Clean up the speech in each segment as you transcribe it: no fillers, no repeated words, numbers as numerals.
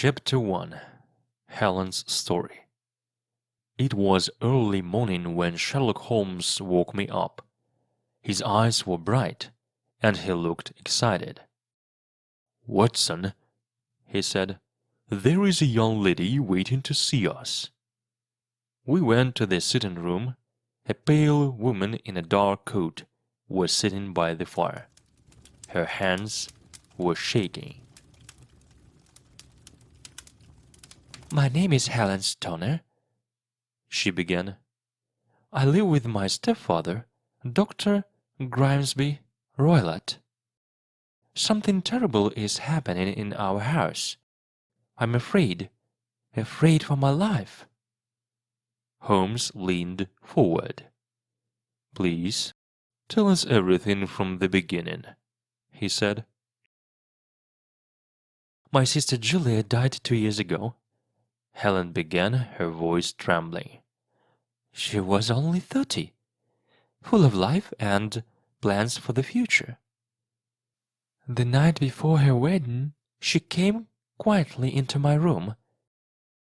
Chapter 1. Helen's Story. It was early morning when Sherlock Holmes woke me up. His eyes were bright, and he looked excited. "Watson," he said, "there is a young lady waiting to see us." We went to the sitting room. A pale woman in a dark coat was sitting by the fire. Her hands were shaking. "My name is Helen Stoner," she began. "I live with my stepfather, Dr. Grimesby Roylott. Something terrible is happening in our house. I'm afraid for my life." Holmes leaned forward. "Please, tell us everything from the beginning," he said. "My sister Julia died 2 years ago," Helen began, her voice trembling. "She was only 30, full of life and plans for the future. The night before her wedding, she came quietly into my room.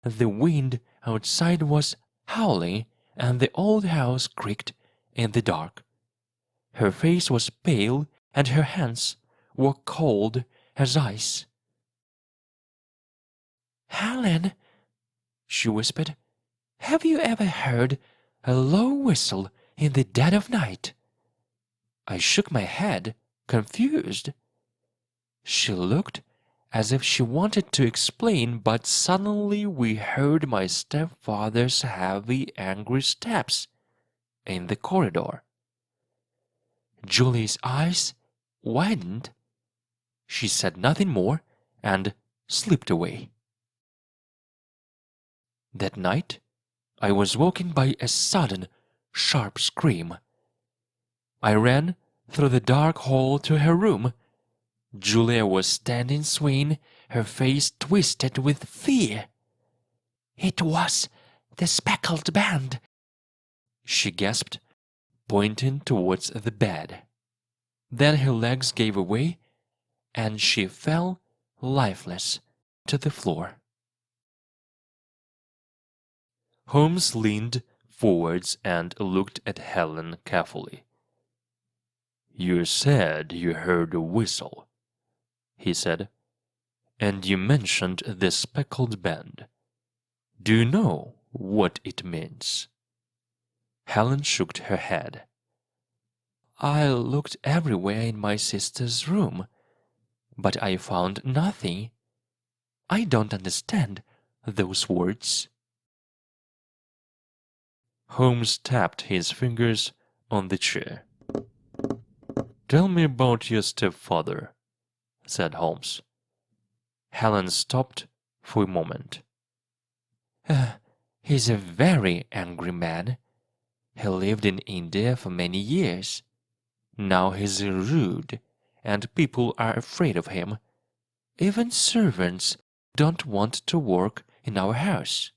The wind outside was howling, and the old house creaked in the dark. Her face was pale, and her hands were cold as ice. "Helen," she whispered, "have you ever heard a low whistle in the dead of night?" I shook my head, confused. She looked as if she wanted to explain, but suddenly we heard my stepfather's heavy, angry steps in the corridor. Julie's eyes widened. She said nothing more and slipped away. That night, I was woken by a sudden, sharp scream. I ran through the dark hall to her room. Julia was standing swaying, her face twisted with fear. "It was the speckled band," she gasped, pointing towards the bed. Then her legs gave way, and she fell lifeless to the floor. Holmes leaned forwards and looked at Helen carefully. "You said you heard a whistle," he said, "and you mentioned the speckled band. Do you know what it means?" Helen shook her head. "I looked everywhere in my sister's room, but I found nothing. I don't understand those words." Holmes tapped his fingers on the chair. "Tell me about your stepfather," said Holmes. Helen stopped for a moment. "He's a very angry man. He lived in India for many years. Now he's rude, and people are afraid of him. Even servants don't want to work in our house."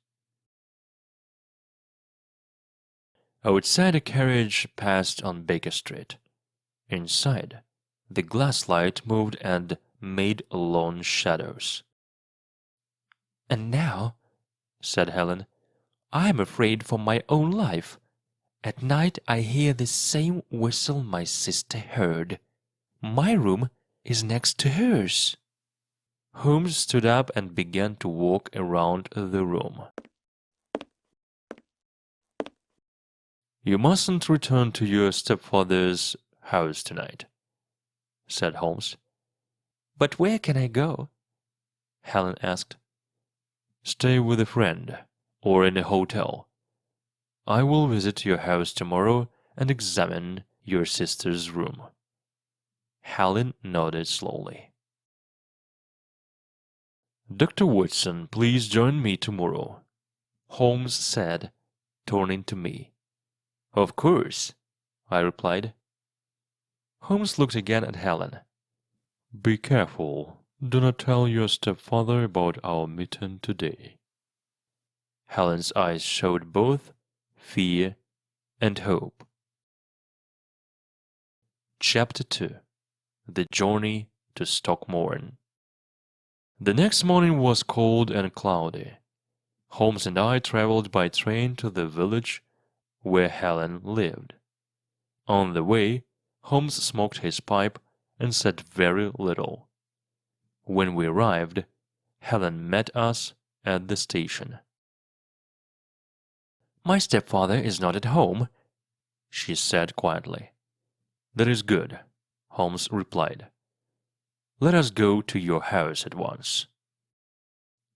Outside, a carriage passed on Baker Street. Inside, the glass light moved and made long shadows. "And now," said Helen, "I'm afraid for my own life. At night I hear the same whistle my sister heard. My room is next to hers." Holmes stood up and began to walk around the room. "You mustn't return to your stepfather's house tonight," said Holmes. "But where can I go?" Helen asked. "Stay with a friend, or in a hotel. I will visit your house tomorrow and examine your sister's room." Helen nodded slowly. "Dr. Watson, please join me tomorrow," Holmes said, turning to me. "Of course," I replied. Holmes looked again at Helen. "Be careful. Do not tell your stepfather about our meeting today." Helen's eyes showed both fear and hope. Chapter 2. The Journey to Stockmorton. The next morning was cold and cloudy. Holmes and I traveled by train to the village where Helen lived. On the way, Holmes smoked his pipe and said very little. When we arrived, Helen met us at the station. "My stepfather is not at home," she said quietly. "That is good," Holmes replied. "Let us go to your house at once."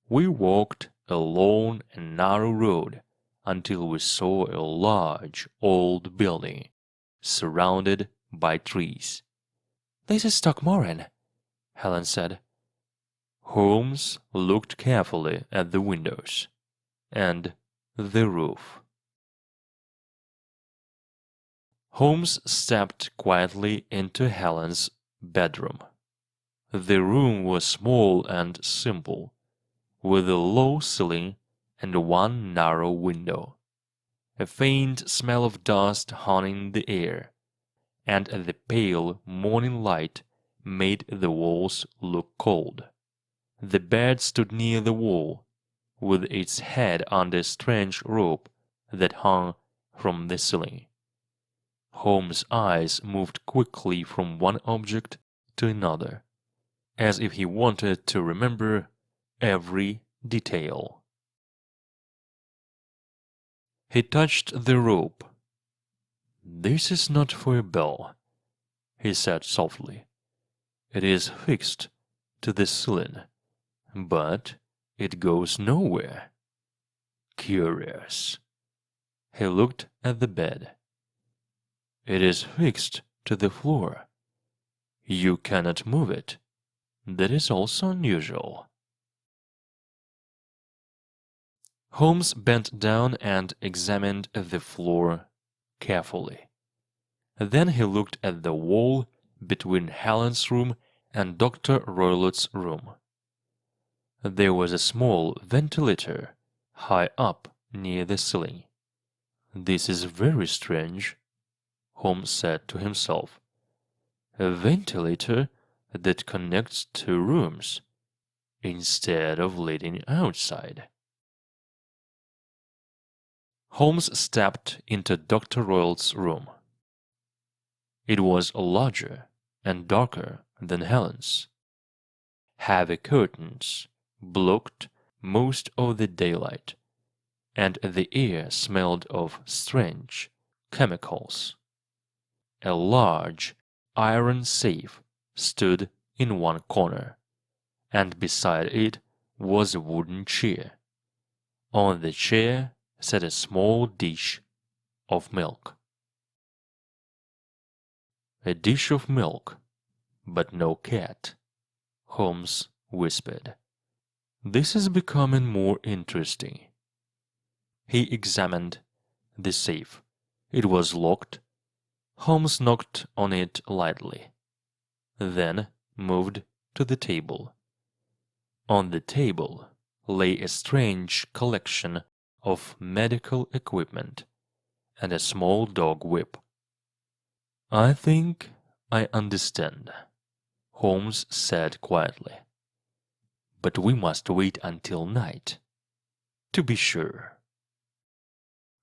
We walked a long and narrow road until we saw a large old building surrounded by trees. "This is Stockmoran," Helen said. Holmes looked carefully at the windows and the roof. Holmes stepped quietly into Helen's bedroom. The room was small and simple, with a low ceiling and one narrow window. A faint smell of dust hung in the air, and the pale morning light made the walls look cold. The bed stood near the wall, with its head under a strange rope that hung from the ceiling. Holmes' eyes moved quickly from one object to another, as if he wanted to remember every detail. He touched the rope. "This is not for a bell," he said softly. "It is fixed to the ceiling, but it goes nowhere. Curious." He looked at the bed. "It is fixed to the floor. You cannot move it. That is also unusual." Holmes bent down and examined the floor carefully. Then he looked at the wall between Helen's room and Dr. Roylott's room. There was a small ventilator high up near the ceiling. "This is very strange," Holmes said to himself. "A ventilator that connects two rooms, instead of leading outside." Holmes stepped into Dr. Roylott's room. It was larger and darker than Helen's. Heavy curtains blocked most of the daylight, and the air smelled of strange chemicals. A large iron safe stood in one corner, and beside it was a wooden chair. On the chair sat a small dish of milk. "A dish of milk, but no cat," Holmes whispered. "This is becoming more interesting." He examined the safe. It was locked. Holmes knocked on it lightly, then moved to the table. On the table lay a strange collection of medical equipment and a small dog whip. "I think I understand," Holmes said quietly. "But we must wait until night, to be sure."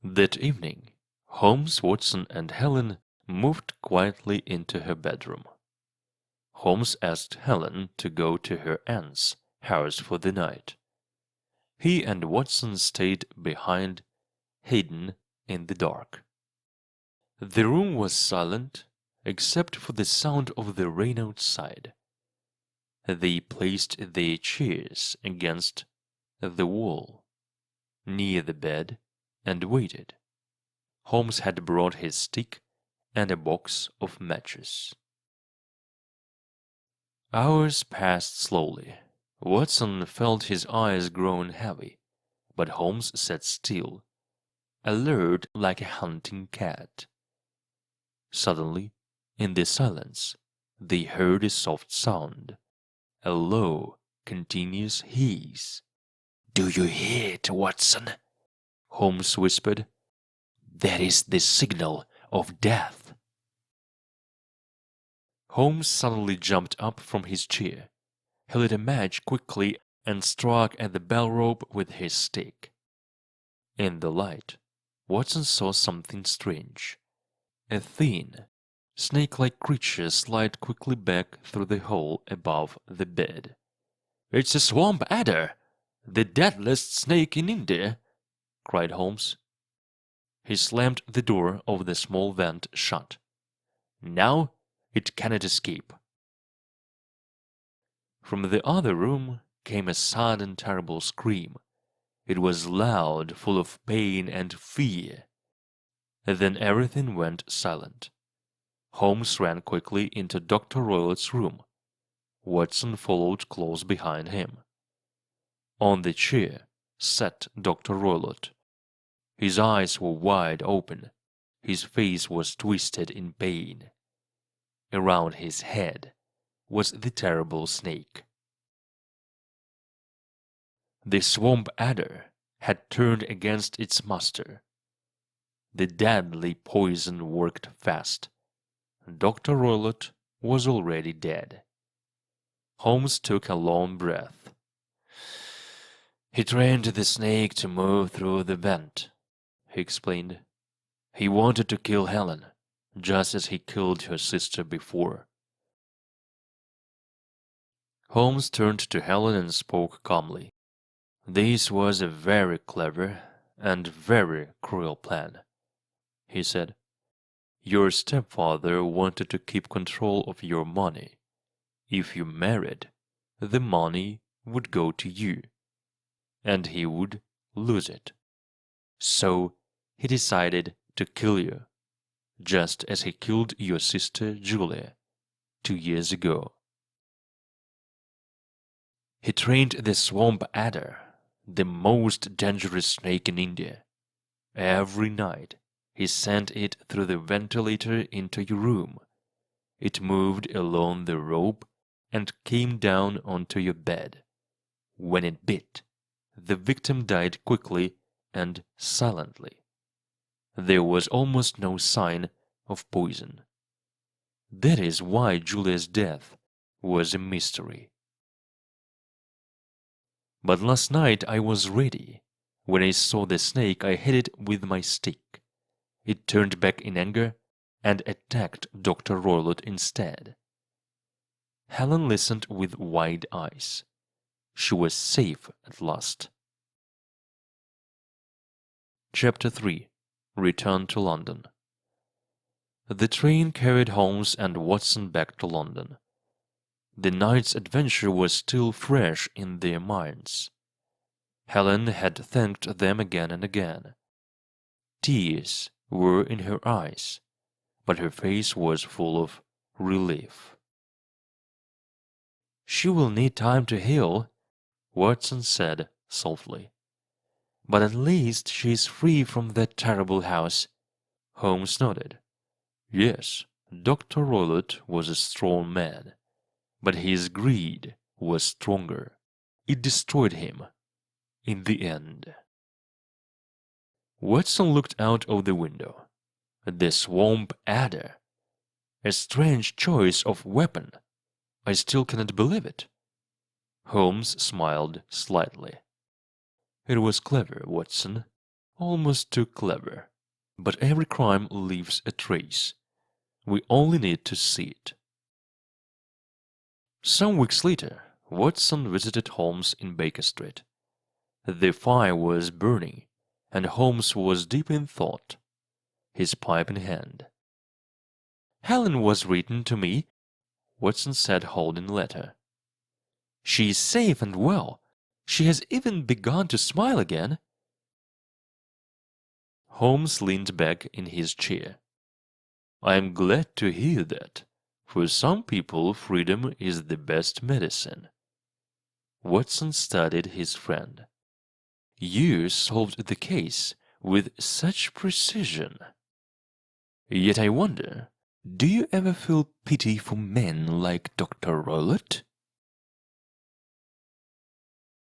That evening, Holmes, Watson, and Helen moved quietly into her bedroom. Holmes asked Helen to go to her aunt's house for the night. He and Watson stayed behind, hidden in the dark. The room was silent, except for the sound of the rain outside. They placed their chairs against the wall, near the bed, and waited. Holmes had brought his stick and a box of matches. Hours passed slowly. Watson felt his eyes growing heavy, but Holmes sat still, alert like a hunting cat. Suddenly, in the silence, they heard a soft sound, a low, continuous hiss. "Do you hear it, Watson?" Holmes whispered. "That is the signal of death." Holmes suddenly jumped up from his chair. He lit a match quickly and struck at the bell rope with his stick. In the light, Watson saw something strange. A thin, snake-like creature slid quickly back through the hole above the bed. "It's a swamp adder! The deadliest snake in India!" cried Holmes. He slammed the door of the small vent shut. "Now it cannot escape." From the other room came a sudden terrible scream. It was loud, full of pain and fear. Then everything went silent. Holmes ran quickly into Dr. Roylott's room. Watson followed close behind him. On the chair sat Dr. Roylott. His eyes were wide open. His face was twisted in pain. Around his head was the terrible snake. The swamp adder had turned against its master. The deadly poison worked fast. Dr. Roylott was already dead. Holmes took a long breath. "He trained the snake to move through the vent," he explained. "He wanted to kill Helen, just as he killed her sister before." Holmes turned to Helen and spoke calmly. "This was a very clever and very cruel plan," he said. "Your stepfather wanted to keep control of your money. If you married, the money would go to you, and he would lose it. So he decided to kill you, just as he killed your sister Julia 2 years ago. He trained the swamp adder, the most dangerous snake in India. Every night he sent it through the ventilator into your room. It moved along the rope and came down onto your bed. When it bit, the victim died quickly and silently. There was almost no sign of poison. That is why Julia's death was a mystery. But last night I was ready. When I saw the snake, I hit it with my stick. It turned back in anger and attacked Dr. Roylott instead." Helen listened with wide eyes. She was safe at last. Chapter 3. Return to London. The train carried Holmes and Watson back to London. The night's adventure was still fresh in their minds. Helen had thanked them again and again. Tears were in her eyes, but her face was full of relief. "She will need time to heal," Watson said softly. "But at least she is free from that terrible house." Holmes nodded. Yes, Dr. Roylott was a strong man, but his greed was stronger. It destroyed him in the end. Watson looked out of the window. The swamp adder. A strange choice of weapon. I still cannot believe it. Holmes smiled slightly. "It was clever, Watson. Almost too clever. But every crime leaves a trace. We only need to see it." Some weeks later, Watson visited Holmes in Baker Street. The fire was burning, and Holmes was deep in thought, his pipe in hand. "Helen was written to me," Watson said, holding the letter. "She is safe and well. She has even begun to smile again." Holmes leaned back in his chair. "I am glad to hear that. For some people, freedom is the best medicine." Watson studied his friend. "You solved the case with such precision. Yet I wonder, do you ever feel pity for men like Dr. Roylott?"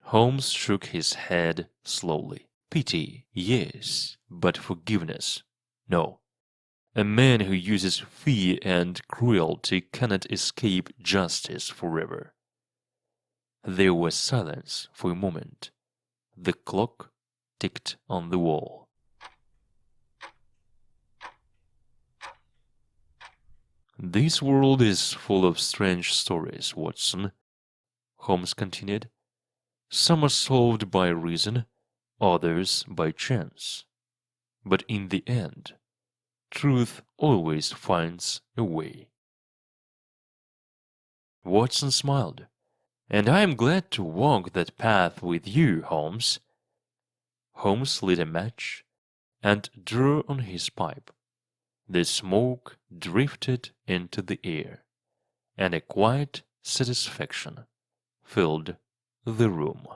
Holmes shook his head slowly. "Pity, yes, but forgiveness, no. A man who uses fear and cruelty cannot escape justice forever. There was silence for a moment. The clock ticked on the wall. "This world is full of strange stories, Watson," Holmes continued. "Some are solved by reason, others by chance. But in the end, truth always finds a way." Watson smiled. "And I am glad to walk that path with you, Holmes." Holmes lit a match and drew on his pipe. The smoke drifted into the air, and a quiet satisfaction filled the room.